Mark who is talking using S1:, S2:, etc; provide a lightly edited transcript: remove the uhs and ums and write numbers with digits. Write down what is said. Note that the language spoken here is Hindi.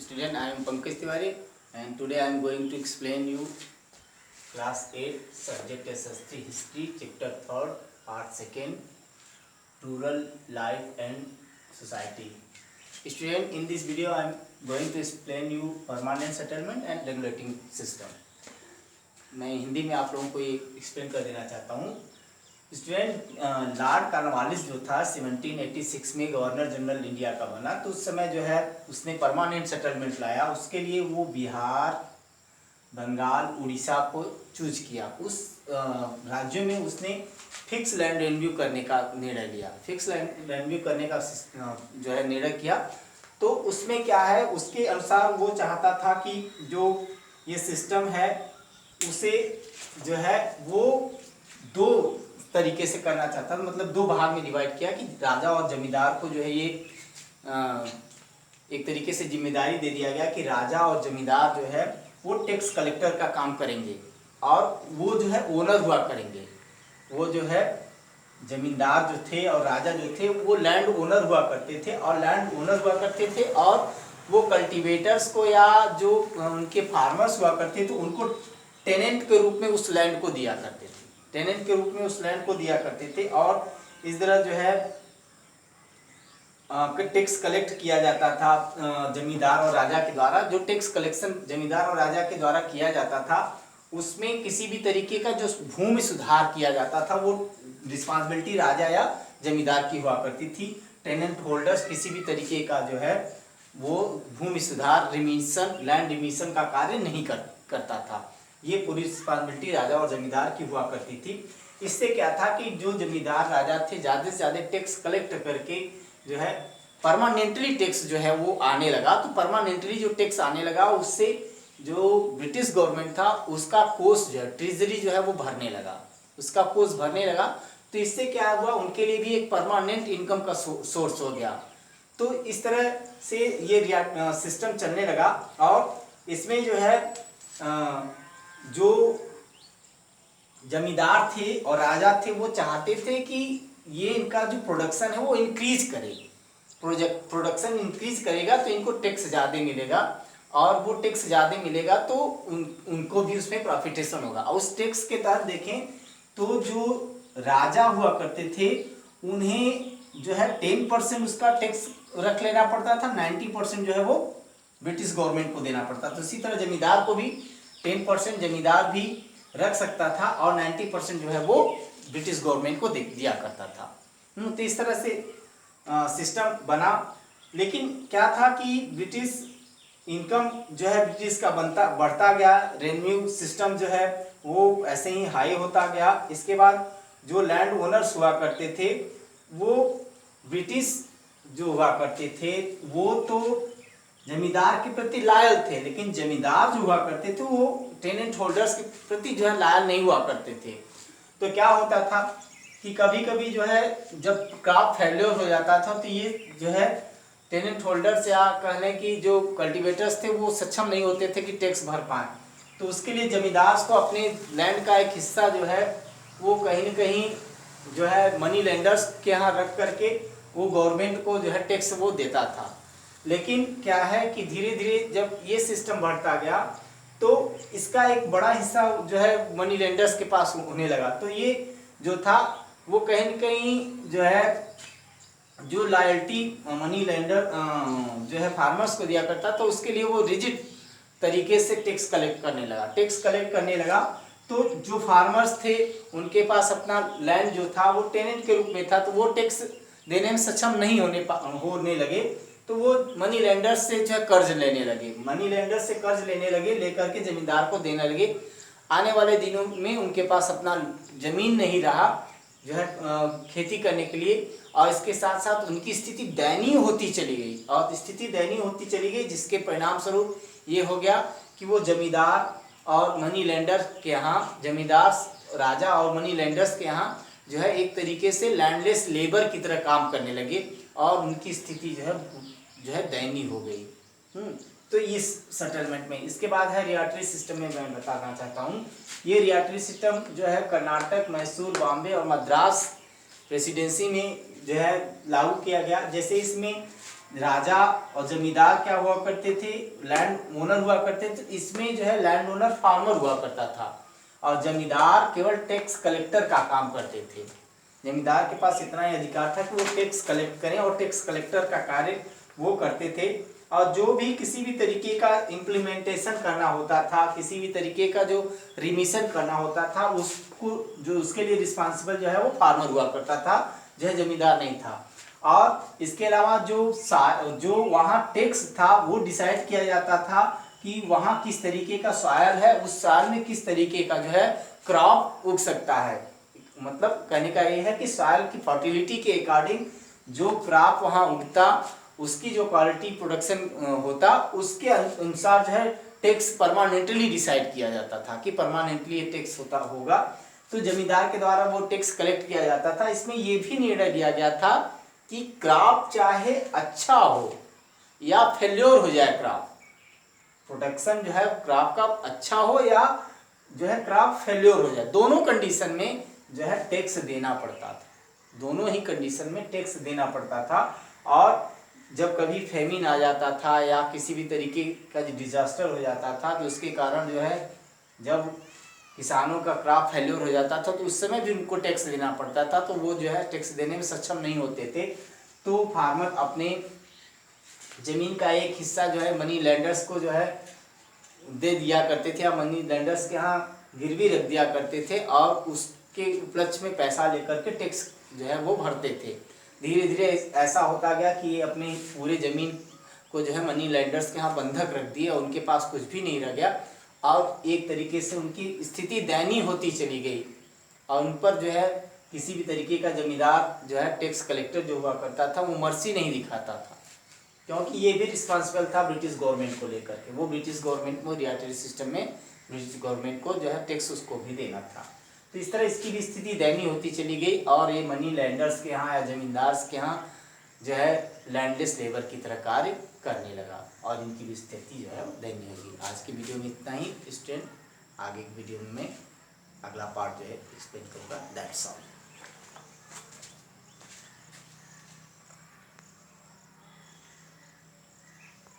S1: Student, I am Pankaj Tiwari and today I am going to explain you class 8 subject SS3 history chapter 3rd part 2nd rural life and society. Student, in this video I am going to explain you permanent settlement and regulating system. मैं हिंदी में आप लोगों को ये एक्सप्लेन कर देना चाहता हूँ. स्टूडेंट, लॉर्ड कॉर्नवालिस जो था 1786 में गवर्नर जनरल इंडिया का बना, तो उस समय जो है उसने परमानेंट सेटलमेंट लाया. उसके लिए वो बिहार, बंगाल, उड़ीसा को चूज किया. उस राज्यों में उसने फिक्स लैंड रेवेन्यू करने का निर्णय लिया. फिक्स लैंड रेवेन्यू करने का जो है निर्णय किया. तो उसमें क्या है, उसके अनुसार वो चाहता था कि जो ये सिस्टम है उसे जो है वो दो तरीके से करना चाहता था. मतलब दो भाग में डिवाइड किया कि राजा और जमींदार को जो है ये एक तरीके से जिम्मेदारी दे दिया गया कि राजा और जमींदार जो है वो टैक्स कलेक्टर का काम करेंगे और वो जो है ओनर हुआ करेंगे. वो जो है जमींदार जो थे और राजा जो थे वो लैंड ओनर हुआ करते थे और लैंड ओनर हुआ करते थे और वो कल्टीवेटर्स को या जो उनके फार्मर्स हुआ करते थे उनको टेनेंट के रूप में उस लैंड को दिया करते थे. टेनेंट के रूप में उस लैंड को दिया करते थे और इस तरह जो है टैक्स कलेक्ट किया जाता था जमींदार और राजा के द्वारा. जो टैक्स कलेक्शन जमींदार और राजा के द्वारा किया जाता था उसमें किसी भी तरीके का जो भूमि सुधार किया जाता था वो रिस्पॉन्सिबिलिटी राजा या जमींदार की हुआ करती थी. टेनेंट होल्डर्स किसी भी तरीके का जो है वो भूमि सुधार, रिमिशन, लैंड रिमिशन का कार्य नहीं करता था. ये पूरी रिस्पॉन्सिबिलिटी राजा और जमींदार की हुआ करती थी. इससे क्या था कि जो जमींदार राजा थे ज़्यादा से ज़्यादा टैक्स कलेक्ट करके जो है परमानेंटली टैक्स जो है वो आने लगा. तो परमानेंटली जो टैक्स आने लगा उससे जो ब्रिटिश गवर्नमेंट था उसका कोष जो है ट्रेजरी जो है वो भरने लगा, उसका कोष भरने लगा. तो इससे क्या हुआ, उनके लिए भी एक परमानेंट इनकम का सोर्स हो गया. तो इस तरह से ये सिस्टम चलने लगा और इसमें जो है जो जमींदार थे और राजा थे वो चाहते थे कि ये इनका जो प्रोडक्शन है वो इंक्रीज करे. प्रोडक्शन इंक्रीज करेगा तो इनको टैक्स ज़्यादा मिलेगा और वो टैक्स ज़्यादा मिलेगा तो उनको भी उसमें प्रॉफिटेशन होगा. और उस टैक्स के तहत देखें तो जो राजा हुआ करते थे उन्हें जो है 10% उसका टैक्स रख लेना पड़ता था, 90% जो है वो ब्रिटिश गवर्नमेंट को देना पड़ता था. तो इसी तरह जमींदार को भी 10% जमींदार भी रख सकता था और 90% जो है वो ब्रिटिश गवर्नमेंट को दिया करता था. तो इस तरह से सिस्टम बना. लेकिन क्या था कि ब्रिटिश इनकम जो है ब्रिटिश का बढ़ता गया, रेवेन्यू सिस्टम जो है वो ऐसे ही हाई होता गया. इसके बाद जो लैंड ओनर्स हुआ करते थे वो ब्रिटिश जो हुआ करते थे वो तो जमींदार के प्रति लायल थे, लेकिन जमींदार जो हुआ करते थे वो टेनेंट होल्डर्स के प्रति जो है लायल नहीं हुआ करते थे. तो क्या होता था कि कभी कभी जो है जब क्रॉप फेल्योर हो जाता था तो ये जो है टेनेंट होल्डर्स या कहने की जो कल्टीवेटर्स थे वो सक्षम नहीं होते थे कि टैक्स भर पाए. तो उसके लिए जमींदार को अपने लैंड का एक हिस्सा जो है वो कहीं न कहीं जो है मनी लेंडर्स के यहाँ रख करके वो गवर्नमेंट को जो है टैक्स वो देता था. लेकिन क्या है कि धीरे धीरे जब ये सिस्टम बढ़ता गया तो इसका एक बड़ा हिस्सा जो है मनी लेंडर्स के पास होने लगा. तो ये जो था वो कहीं न कहीं जो है जो लॉयल्टी मनी लेंडर जो है फार्मर्स को दिया करता तो उसके लिए वो रिजिड तरीके से टैक्स कलेक्ट करने लगा. तो जो फार्मर्स थे उनके पास अपना लैंड जो था वो टेनेंट के रूप में था तो वो टैक्स देने में सक्षम नहीं होने लगे. तो वो मनी लेंडर्स से जो है कर्ज लेने लगे, लेकर के जमींदार को देने लगे. आने वाले दिनों में उनके पास अपना जमीन नहीं रहा जो है खेती करने के लिए और इसके साथ साथ उनकी स्थिति दयनीय होती चली गई जिसके परिणाम स्वरूप ये हो गया कि वो जमींदार और मनी लेंडर के यहाँ, जमींदार, राजा और मनी लेंडर्स के यहाँ जो है एक तरीके से लैंडलेस लेबर की तरह काम करने लगे और उनकी स्थिति जो है दयनीय हो गई. तो इस सेटलमेंट में इसके बाद है रियाटरी सिस्टम में मैं बताना चाहता हूँ. ये रियाटरी सिस्टम जो है कर्नाटक, मैसूर, बॉम्बे और मद्रास प्रेसिडेंसी में जो है लागू किया गया. जैसे इसमें राजा और जमींदार क्या हुआ करते थे, लैंड ओनर हुआ करते थे। इसमें जो है लैंड ओनर फार्मर हुआ करता था और जमींदार केवल टैक्स कलेक्टर का काम करते थे। जमींदार के पास इतना ही अधिकार था कि वो टैक्स कलेक्ट करें और टैक्स कलेक्टर का कार्य वो करते थे। और जो भी किसी भी तरीके का इम्प्लीमेंटेशन करना होता था, किसी भी तरीके का जो रिमिशन करना होता था, उसको जो उसके लिए रिस्पॉन्सिबल जो है वो फार्मर हुआ करता था, जो है जमींदार नहीं था। और इसके अलावा जो वहाँ टैक्स था वो डिसाइड किया जाता था कि वहाँ किस तरीके का सॉइल है, उस साल में किस तरीके का जो है क्रॉप उग सकता है। मतलब कहने का ये है कि सॉइल की फर्टिलिटी के अकॉर्डिंग जो क्रॉप वहाँ उगता, उसकी जो क्वालिटी प्रोडक्शन होता, उसके अनुसार जो है टैक्स परमानेंटली डिसाइड किया जाता था कि परमानेंटली ये टैक्स होगा। तो जमींदार के द्वारा वो टैक्स कलेक्ट किया जाता था। इसमें ये भी निर्णय लिया गया था कि क्रॉप चाहे अच्छा हो या फेल्योर हो जाए, क्रॉप प्रोडक्शन जो है क्रॉप का अच्छा हो या जो है क्रॉप फेल्योर हो जाए, दोनों कंडीशन में जो है टैक्स देना पड़ता था। दोनों ही कंडीशन में टैक्स देना पड़ता था। और जब कभी फेमिन आ जाता था या किसी भी तरीके का डिजास्टर हो जाता था तो उसके कारण जो है जब किसानों का क्रॉप फेल्योर हो जाता था तो उस समय भी उनको टैक्स देना पड़ता था। तो वो जो है टैक्स देने में सक्षम नहीं होते थे। तो फार्मर अपने जमीन का एक हिस्सा जो है मनी लैंडर्स को जो है दे दिया करते थे या मनी लैंडर्स के यहाँ गिरवी रख दिया करते थे और उसके उपलक्ष्य में पैसा लेकर के टैक्स जो है वो भरते थे। धीरे धीरे ऐसा होता गया कि ये अपनी पूरे ज़मीन को जो है मनी लैंडर्स के यहाँ बंधक रख दिया, उनके पास कुछ भी नहीं रह गया और एक तरीके से उनकी स्थिति दयनीय होती चली गई। और उन पर जो है किसी भी तरीके का जमींदार जो है टैक्स कलेक्टर जो हुआ करता था वो मर्सी नहीं दिखाता था, क्योंकि ये भी रिस्पॉन्सिबल था ब्रिटिश गवर्नमेंट को लेकर के। वो ब्रिटिश गवर्नमेंट में रियायती सिस्टम में ब्रिटिश गवर्नमेंट को जो है टैक्स उसको भी देना था। तो इस तरह इसकी भी स्थिति दयनीय होती चली गई और ये मनी लैंडर्स के यहाँ या जमींदार्स के यहाँ जो है लैंडलेस लेबर की तरह कार्य करने लगा और इनकी भी स्थिति जो है दयनीय होगी। आज की वीडियो में इतना ही स्टूडेंट, आगे की वीडियो में अगला पार्ट जो है एक्सप्लेन करूँगा। That's all.